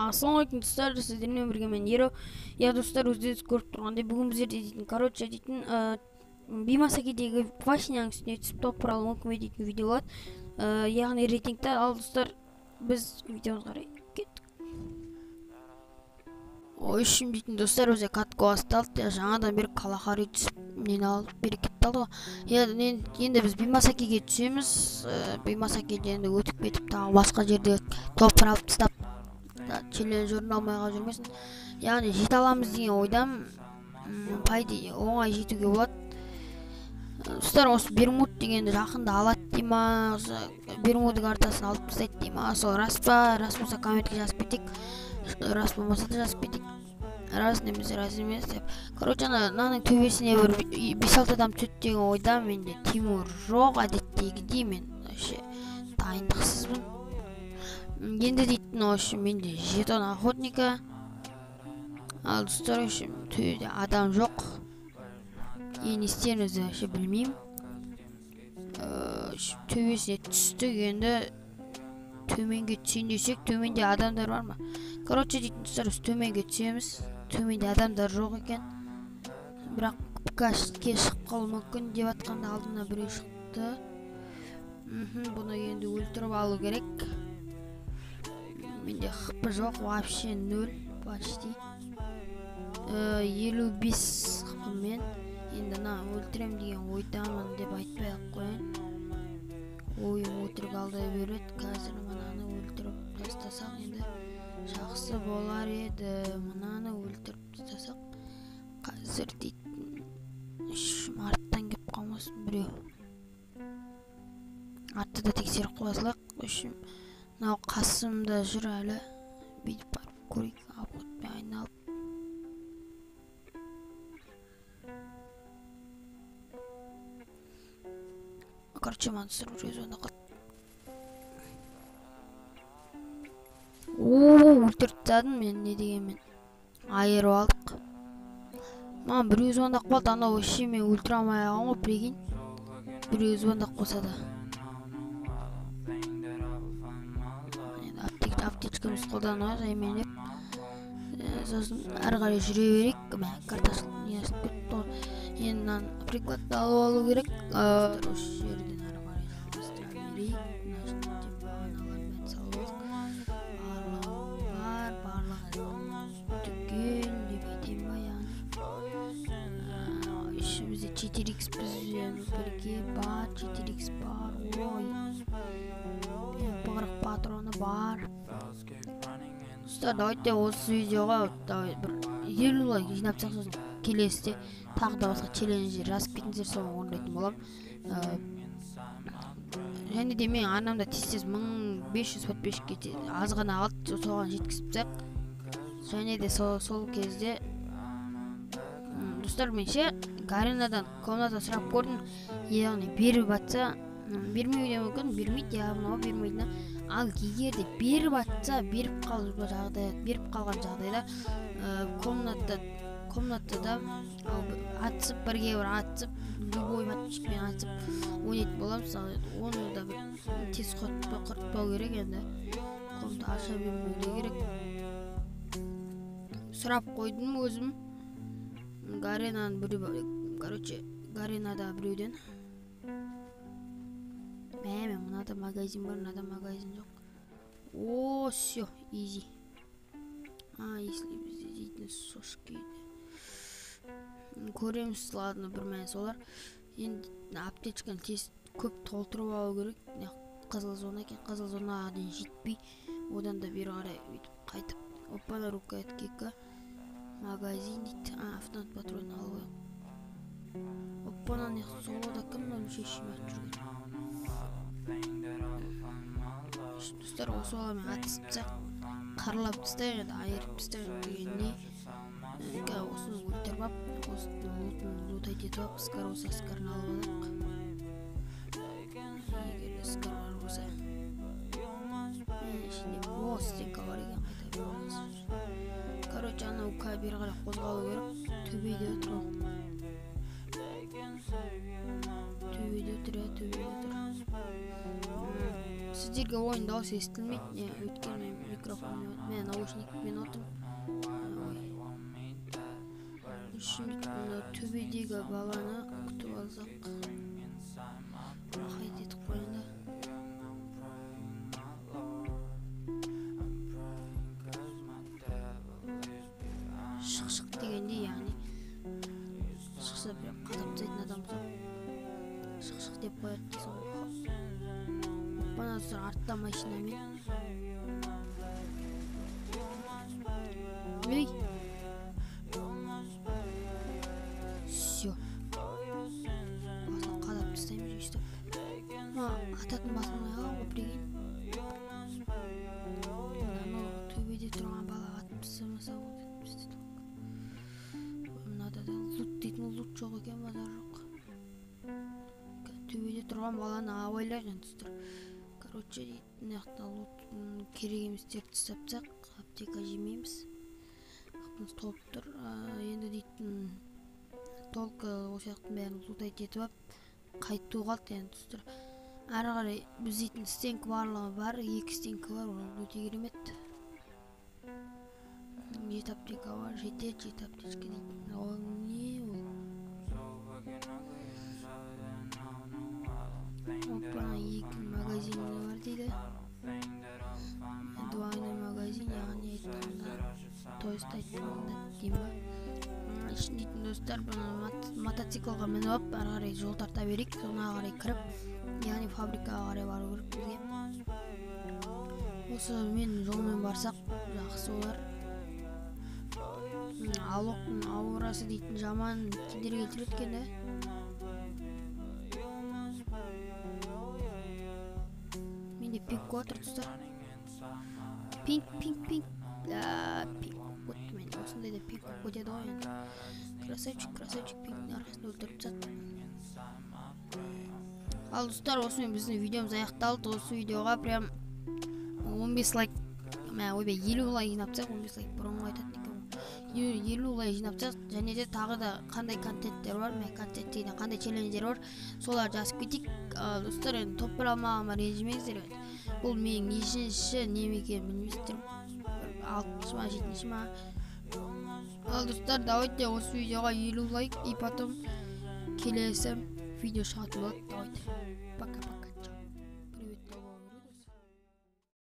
Ассалаумағалейкум достар, сіздермен бірге мен Еро. Я достар, өздеріңіз көріп тұрғандай бүгін біздерде дейтін короче дейтін Бимасакидегі Васиняның үстіне түсіп топыралы мүмкін дейтін видео болады. Яғни рейтингті. Ал достар, біз видеомызға қарай кеттік. Ой үшін дейтін достар, өзі катко асталды. Жаңадан бері қалақары түсіп нені алып берекетті алды ғой. Енді біз Бимасакиге түсеміз. Бимасакиде енді өтіп кетіп тағы басқа жерде топыр алып тастап челлендж орын алмайға жүрмесін. Яғни жете аламыз деген ойдам. Оңай жетуге болады. Достар, осы Бермуд дегенді жақында алады дей ма, Бермуд картасын алып тастайды дей ма, сол рас па? Рас болса комментке жазып кетейік, рас болмаса да жазып кетейік. Рас немесе рас емес деп. Короче, ананың төбесіне бір 5-6 адам түседі деген ойда менде Тимур жоқ, әдеттегідей мен дайындықсызбын. Енді дейтін үшін менде жетон охотника. Ал достар, үшін төбеде адам жоқ. Не істерімізді вообще білмеймін. Төбесіне түстік, енді төменге түсейін десек, төменде адамдар бар ма? Короче дейтін достар, төменге түсеміз. Төменде адамдар жоқ екен. Бірақ кашке шығып қалу мүмкін деп атқанда алдына біреу шықты. Бұны енді өлтіріп алу керек. Менде хп жоқ, вообще 0 почти. 55 хпмен. Енді өлтірем деген ойдамын деп айтпай ақ қояйын. Ойым өтірік алдай береді. Қазір мынаны өлтіріп тастасақ енді жақсы болар еді. Мынаны өлтіріп тастасақ қазір дейтін арттан кеп қалмасын біреу. Артты да тексеріп қойсылақ. Үшін мынау қасымда жүр әлі. Бүйтіп барып көрейік. Апотпен айналып. Короче, монстр уже звонок. Өлтіріп тастадым мен, не дегенмен айырып алдық. Маған біреу звондақ болды, анау вообще мен өлтіре алмай қалғам ғой, прикинь. Біреу звондақ болса да. Аптечкамыз қолдануға жаймен деп. Сосын әрі қарай жүре берейік. Карташылық не ашылып кетті ғой. Енді мынаны прикладты алып алу керек. Осы жерден әрі қарай жалғастыра берейік. Түгел деп айтайын ба, яғни. Ішімізде 4x бірге бар, 4x бар, ой. Пығырық патроны бар. Достар, давайте осы видеоға бір 50 лайк жинап тастасақ, келесіде тағы да басқа челлендждер жазып кетіңіздер, соны орындайтын боламын. Және де мен анамда тез 1500 подписчикке аз ғана қалды, соған жеткізіп тастайық. Және де сол кезде достар, мен Гаринадан комната сұрап көрдім. Яғни беріп атса, бермеуі де мүмкін, бермейді, яғни бермейді. Ал егер де беріп атса, беріп қалған жағдайда комнатада атысып, бірге бір атысып, любой матчпен атысып ойнайтын боламыз. Оны да бір тез құртпау керек, енді комната аша бермеуде керек. Сұрап қойдым өзім. Гаринада біреуден. Мынада магазин бар, мынада магазин жоқ. О, все, изи. Если бізде дейтін сошки көреміз, ладно, бір солар. Енді аптечканы тез көп толтырып алу керек. Қызыл зона екен, қызыл зонаға дейін жетпей, одан да бері қарай қайтып. Опана рукояткика. Магазин дейді. Автомат патрон алып қояйық. Опана солода кімнің шешімі жүрген. Достар, осы оламен атысып тастайық, қарылап тастайық, айырып тастайық дегенне. Осыны өлтіріп ап, осыны лутайт етіп ап, скар болса скарын алып алайық. Егер скар бар болса. Ішінде стенка бар екен, қайта береміз. Короче, анау бері қарай қозғалу керек. Төбеде отыр ол. Төбеде отыр. сіздерге ойын дауысы естілмейді, өйткені микрофон мен наушникпен отырмын. Şimdi төбедегі баланы күтіп алсақ, қайтетіп қойында. Шық дегенде, яғни шықса бір қадап тастайтын адам болса, шық деп қояды. Бана достар, артта машинамен. Ей! Все. Басын қадап тастаймыз өйстіп. Ататын басын аяға прикинь. Мынау төбеде тұрған балаға атып тастамаса болды. Мынада да лут дейтін лут жоқ екен, базар жоқ. Төбеде тұрған баланы абайлайық достар. Короче, дейтін яқта лут керек еместерді тастапсақ, аптека жемейміз. Ақпымыз толып тұр. Енді дейтін толық осы яқтың бәрін лутайт етіп ап, қайту қалды енді достар. Әрі қарай біз дейтін стенкі барлығы бар, 2 стенкі бар, ол өте керемет. 7 аптека бар, 7 аптечка дейтін. Ол не ол? Опана 2 магазині бар дейді. Двойный магазин, яғни айтқанда тойст айтқанда деймін ба. Дейтін достар, мотоциклға мініп ап, әрі қарай жол тарта берейік, соңына қарай кіріп, яғни фабрикаға қарай бару керек бізге. Осы мен жолмен барсақ жақсы олар. Алоқтың аурасы дейтін жаман кедергі келтіреді екен да. Менде пинк отыр достар. Пинк. Пинк өтті мен. Осындай да пинк өтеді ғой енді. Красавчик пинктің арқасында өлтіріп тастады. Ал достар, осымен біздің видеомыз аяқталды. Осы видеоға прям 15 лайк, 50 лайк жинапсақ, 15 лайк бұрынғы айтатын екен. 50 лайк жинапсақ, және де тағы да қандай контенттер бар, қандай челленджер бар, солар жазып кетейік. Достар, енді топ бір алмағыма ренжімеңіздер. Бұл менің нешінші нем екенін білмейсіздер. 6-шы ма, 7-ші ма. Ал достар, давайте осы видеоға 50 лайк, и потом келесі видео шығатын болады. Давайте. Пока-пока.